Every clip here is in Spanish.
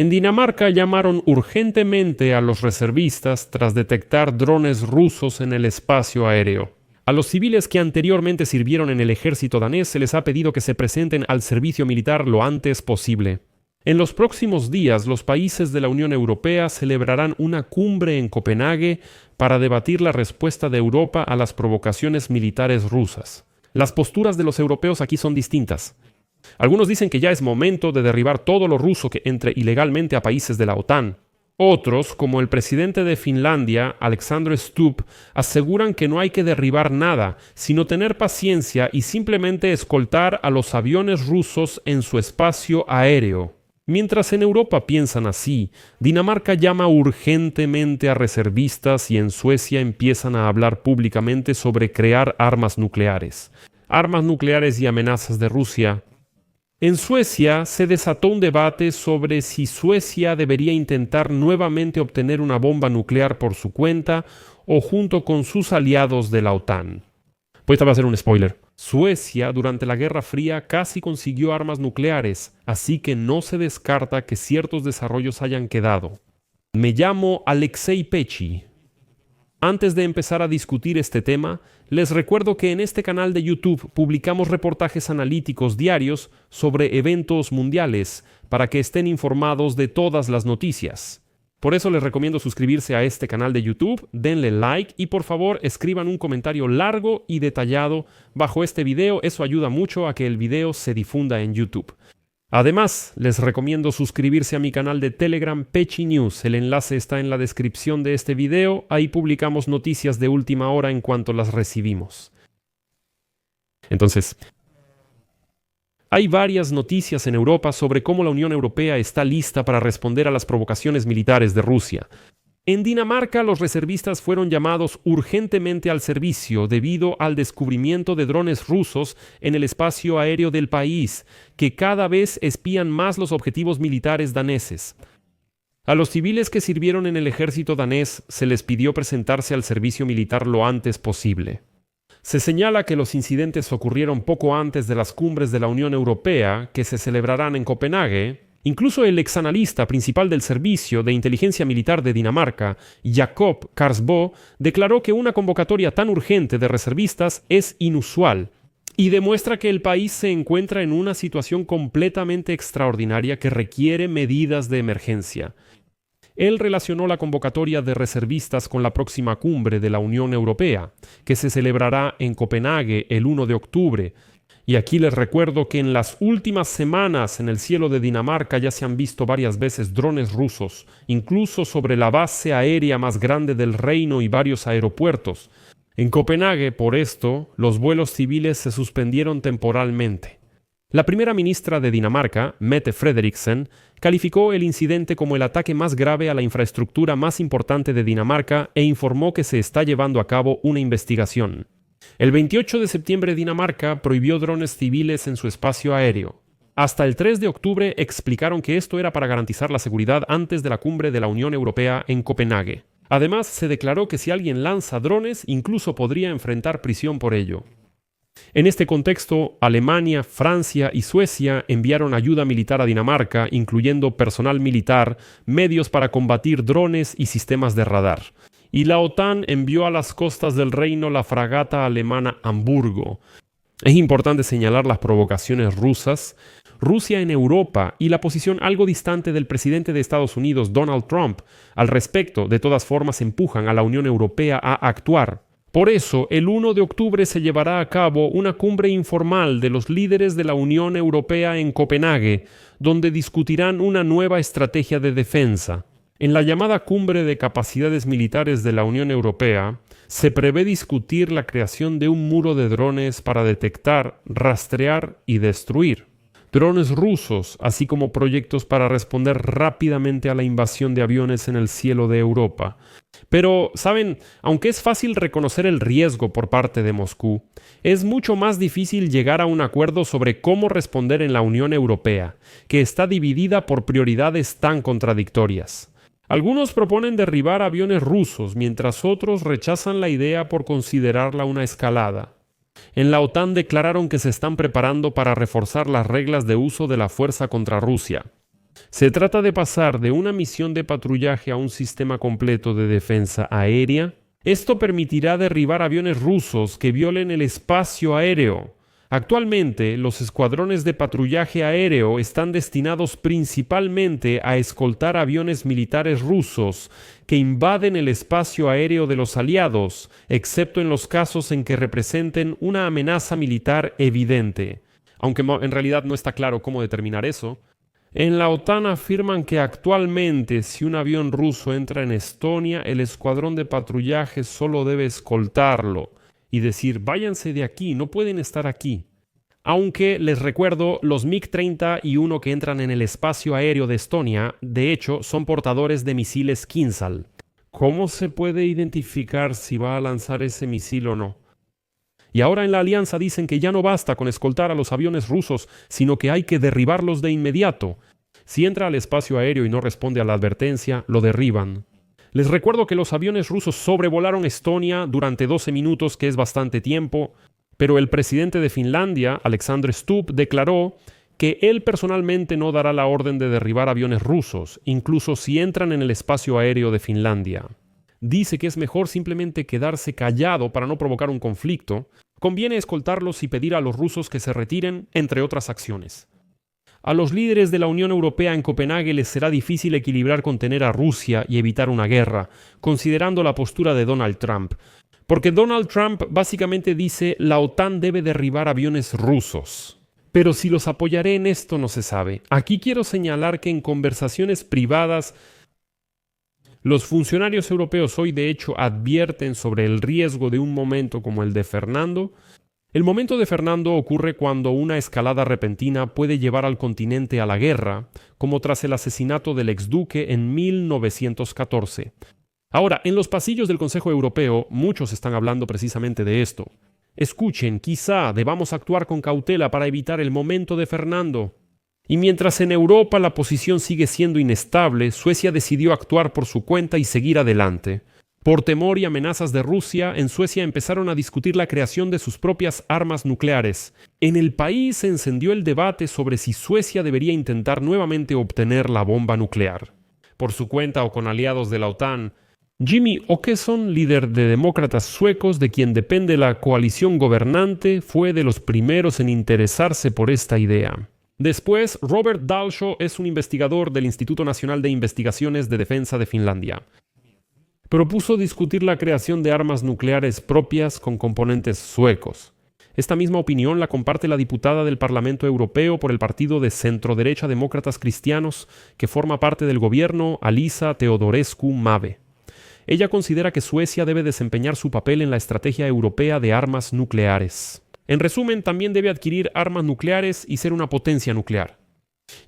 En Dinamarca llamaron urgentemente a los reservistas tras detectar drones rusos en el espacio aéreo. A los civiles que anteriormente sirvieron en el ejército danés se les ha pedido que se presenten al servicio militar lo antes posible. En los próximos días, los países de la Unión Europea celebrarán una cumbre en Copenhague para debatir la respuesta de Europa a las provocaciones militares rusas. Las posturas de los europeos aquí son distintas. Algunos dicen que ya es momento de derribar todo lo ruso que entre ilegalmente a países de la OTAN. Otros, como el presidente de Finlandia, Alexander Stubb, aseguran que no hay que derribar nada, sino tener paciencia y simplemente escoltar a los aviones rusos en su espacio aéreo. Mientras en Europa piensan así, Dinamarca llama urgentemente a reservistas y en Suecia empiezan a hablar públicamente sobre crear armas nucleares. Armas nucleares y amenazas de Rusia. En Suecia se desató un debate sobre si Suecia debería intentar nuevamente obtener una bomba nuclear por su cuenta o junto con sus aliados de la OTAN. Pues esta va a ser un spoiler. Suecia durante la Guerra Fría casi consiguió armas nucleares, así que no se descarta que ciertos desarrollos hayan quedado. Me llamo Alexei Pechi. Antes de empezar a discutir este tema, les recuerdo que en este canal de YouTube publicamos reportajes analíticos diarios sobre eventos mundiales para que estén informados de todas las noticias. Por eso les recomiendo suscribirse a este canal de YouTube, denle like y por favor escriban un comentario largo y detallado bajo este video. Eso ayuda mucho a que el video se difunda en YouTube. Además, les recomiendo suscribirse a mi canal de Telegram Pechi News. El enlace está en la descripción de este video. Ahí publicamos noticias de última hora en cuanto las recibimos. Entonces, hay varias noticias en Europa sobre cómo la Unión Europea está lista para responder a las provocaciones militares de Rusia. En Dinamarca, los reservistas fueron llamados urgentemente al servicio debido al descubrimiento de drones rusos en el espacio aéreo del país, que cada vez espían más los objetivos militares daneses. A los civiles que sirvieron en el ejército danés se les pidió presentarse al servicio militar lo antes posible. Se señala que los incidentes ocurrieron poco antes de las cumbres de la Unión Europea, que se celebrarán en Copenhague. Incluso el exanalista principal del Servicio de Inteligencia Militar de Dinamarca, Jacob Karsbo, declaró que una convocatoria tan urgente de reservistas es inusual y demuestra que el país se encuentra en una situación completamente extraordinaria que requiere medidas de emergencia. Él relacionó la convocatoria de reservistas con la próxima cumbre de la Unión Europea, que se celebrará en Copenhague el 1 de octubre. Y aquí les recuerdo que en las últimas semanas en el cielo de Dinamarca ya se han visto varias veces drones rusos, incluso sobre la base aérea más grande del reino y varios aeropuertos. En Copenhague, por esto, los vuelos civiles se suspendieron temporalmente. La primera ministra de Dinamarca, Mette Frederiksen, calificó el incidente como el ataque más grave a la infraestructura más importante de Dinamarca e informó que se está llevando a cabo una investigación. El 28 de septiembre Dinamarca prohibió drones civiles en su espacio aéreo. Hasta el 3 de octubre explicaron que esto era para garantizar la seguridad antes de la cumbre de la Unión Europea en Copenhague. Además, se declaró que si alguien lanza drones, incluso podría enfrentar prisión por ello. En este contexto, Alemania, Francia y Suecia enviaron ayuda militar a Dinamarca, incluyendo personal militar, medios para combatir drones y sistemas de radar. Y la OTAN envió a las costas del reino la fragata alemana Hamburgo. Es importante señalar las provocaciones rusas, Rusia en Europa y la posición algo distante del presidente de Estados Unidos, Donald Trump, al respecto. De todas formas, empujan a la Unión Europea a actuar. Por eso, el 1 de octubre se llevará a cabo una cumbre informal de los líderes de la Unión Europea en Copenhague, donde discutirán una nueva estrategia de defensa. En la llamada Cumbre de Capacidades Militares de la Unión Europea, se prevé discutir la creación de un muro de drones para detectar, rastrear y destruir drones rusos, así como proyectos para responder rápidamente a la invasión de aviones en el cielo de Europa. Pero, ¿saben? Aunque es fácil reconocer el riesgo por parte de Moscú, es mucho más difícil llegar a un acuerdo sobre cómo responder en la Unión Europea, que está dividida por prioridades tan contradictorias. Algunos proponen derribar aviones rusos, mientras otros rechazan la idea por considerarla una escalada. En la OTAN declararon que se están preparando para reforzar las reglas de uso de la fuerza contra Rusia. Se trata de pasar de una misión de patrullaje a un sistema completo de defensa aérea. Esto permitirá derribar aviones rusos que violen el espacio aéreo. Actualmente, los escuadrones de patrullaje aéreo están destinados principalmente a escoltar aviones militares rusos que invaden el espacio aéreo de los aliados, excepto en los casos en que representen una amenaza militar evidente. Aunque en realidad no está claro cómo determinar eso. En la OTAN afirman que actualmente si un avión ruso entra en Estonia, el escuadrón de patrullaje solo debe escoltarlo y decir, váyanse de aquí, no pueden estar aquí. Aunque, les recuerdo, los MiG-31 que entran en el espacio aéreo de Estonia, de hecho, son portadores de misiles Kinzhal. ¿Cómo se puede identificar si va a lanzar ese misil o no? Y ahora en la alianza dicen que ya no basta con escoltar a los aviones rusos, sino que hay que derribarlos de inmediato. Si entra al espacio aéreo y no responde a la advertencia, lo derriban. Les recuerdo que los aviones rusos sobrevolaron Estonia durante 12 minutos, que es bastante tiempo, pero el presidente de Finlandia, Alexander Stubb, declaró que él personalmente no dará la orden de derribar aviones rusos, incluso si entran en el espacio aéreo de Finlandia. Dice que es mejor simplemente quedarse callado para no provocar un conflicto. Conviene escoltarlos y pedir a los rusos que se retiren, entre otras acciones. A los líderes de la Unión Europea en Copenhague les será difícil equilibrar contener a Rusia y evitar una guerra, considerando la postura de Donald Trump. Porque Donald Trump básicamente dice la OTAN debe derribar aviones rusos. Pero si los apoyaré en esto no se sabe. Aquí quiero señalar que en conversaciones privadas los funcionarios europeos hoy de hecho advierten sobre el riesgo de un momento como el de Fernando. El momento de Fernando ocurre cuando una escalada repentina puede llevar al continente a la guerra, como tras el asesinato del exduque en 1914. Ahora, en los pasillos del Consejo Europeo, muchos están hablando precisamente de esto. Escuchen, quizá debamos actuar con cautela para evitar el momento de Fernando. Y mientras en Europa la posición sigue siendo inestable, Suecia decidió actuar por su cuenta y seguir adelante. Por temor y amenazas de Rusia, en Suecia empezaron a discutir la creación de sus propias armas nucleares. En el país se encendió el debate sobre si Suecia debería intentar nuevamente obtener la bomba nuclear. Por su cuenta o con aliados de la OTAN, Jimmy Åkesson, líder de demócratas suecos de quien depende la coalición gobernante, fue de los primeros en interesarse por esta idea. Después, Robert Dalshaw es un investigador del Instituto Nacional de Investigaciones de Defensa de Finlandia. Propuso discutir la creación de armas nucleares propias con componentes suecos. Esta misma opinión la comparte la diputada del Parlamento Europeo por el partido de centro-derecha Demócratas Cristianos, que forma parte del gobierno, Alisa Teodorescu-Mabe. Ella considera que Suecia debe desempeñar su papel en la estrategia europea de armas nucleares. En resumen, también debe adquirir armas nucleares y ser una potencia nuclear.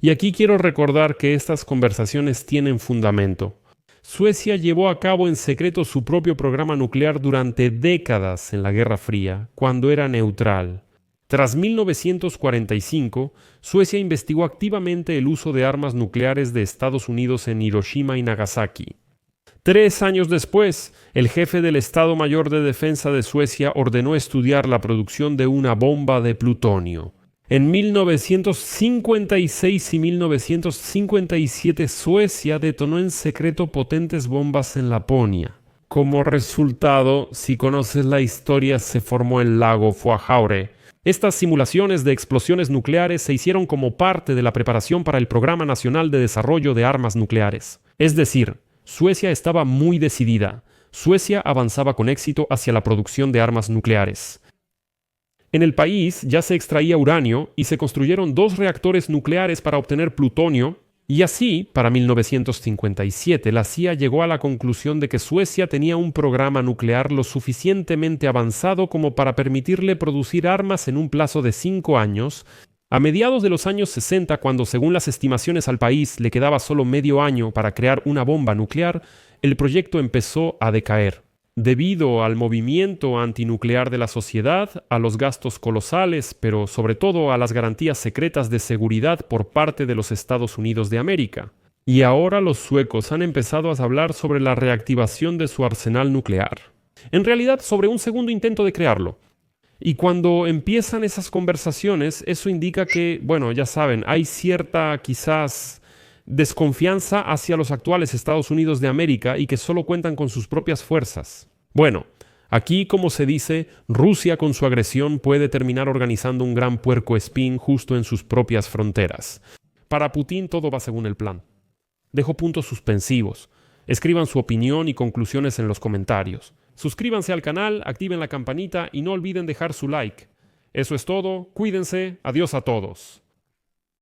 Y aquí quiero recordar que estas conversaciones tienen fundamento. Suecia llevó a cabo en secreto su propio programa nuclear durante décadas en la Guerra Fría, cuando era neutral. Tras 1945, Suecia investigó activamente el uso de armas nucleares de Estados Unidos en Hiroshima y Nagasaki. 3 años después, el jefe del Estado Mayor de Defensa de Suecia ordenó estudiar la producción de una bomba de plutonio. En 1956 y 1957 Suecia detonó en secreto potentes bombas en Laponia. Como resultado, si conoces la historia, se formó el lago Fuajaure. Estas simulaciones de explosiones nucleares se hicieron como parte de la preparación para el Programa Nacional de Desarrollo de Armas Nucleares. Es decir, Suecia estaba muy decidida. Suecia avanzaba con éxito hacia la producción de armas nucleares. En el país ya se extraía uranio y se construyeron 2 reactores nucleares para obtener plutonio, y así, para 1957, la CIA llegó a la conclusión de que Suecia tenía un programa nuclear lo suficientemente avanzado como para permitirle producir armas en un plazo de 5 años. A mediados de los años 60, cuando según las estimaciones al país le quedaba solo medio año para crear una bomba nuclear, el proyecto empezó a decaer. Debido al movimiento antinuclear de la sociedad, a los gastos colosales, pero sobre todo a las garantías secretas de seguridad por parte de los Estados Unidos de América. Y ahora los suecos han empezado a hablar sobre la reactivación de su arsenal nuclear. En realidad, sobre un segundo intento de crearlo. Y cuando empiezan esas conversaciones, eso indica que, bueno, ya saben, hay cierta quizás desconfianza hacia los actuales Estados Unidos de América y que solo cuentan con sus propias fuerzas. Bueno, aquí, como se dice, Rusia con su agresión puede terminar organizando un gran puercoespín justo en sus propias fronteras. Para Putin todo va según el plan. Dejo puntos suspensivos. Escriban su opinión y conclusiones en los comentarios. Suscríbanse al canal, activen la campanita y no olviden dejar su like. Eso es todo, cuídense, adiós a todos.